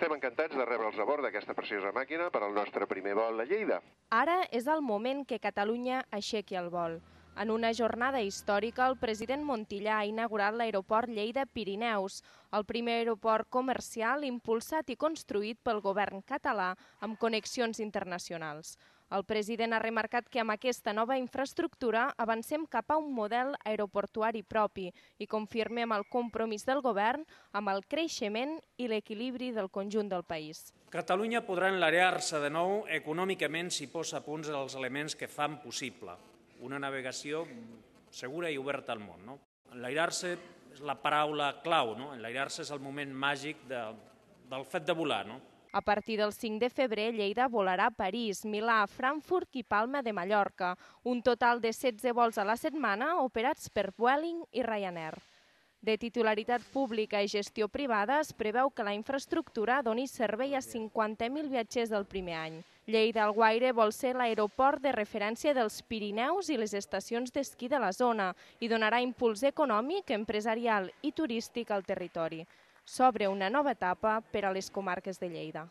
Estem encantats de rebre'ls a bord d'aquesta preciosa màquina per al nostre primer vol a Lleida. Ara és el moment que Catalunya aixequi el vol. En una jornada històrica, el president Montilla ha inaugurat l'aeroport Lleida-Pirineus, el primer aeroport comercial impulsat i construït pel govern català amb connexions internacionals. El president ha remarcat que amb aquesta nova infraestructura avancem cap a un model aeroportuari propi i confirmem el compromís del govern amb el creixement i l'equilibri del conjunt del país. Catalunya podrà enlarear-se de nou econòmicament si posa a punts els elements que fan possible una navegació segura i oberta al món. Enlairar-se és la paraula clau, enlairar-se és el moment màgic del fet de volar. A partir del 5 de febrer, Lleida volarà a París, Milà, Frankfurt i Palma de Mallorca, un total de 16 vols a la setmana operats per Vueling i Ryanair. De titularitat pública i gestió privada, es preveu que la infraestructura doni servei a 50.000 viatgers del primer any. Lleida-Alguaire vol ser l'aeroport de referència dels Pirineus i les estacions d'esquí de la zona i donarà impuls econòmic, empresarial i turístic al territori. S'obre una nova etapa per a les comarques de Lleida.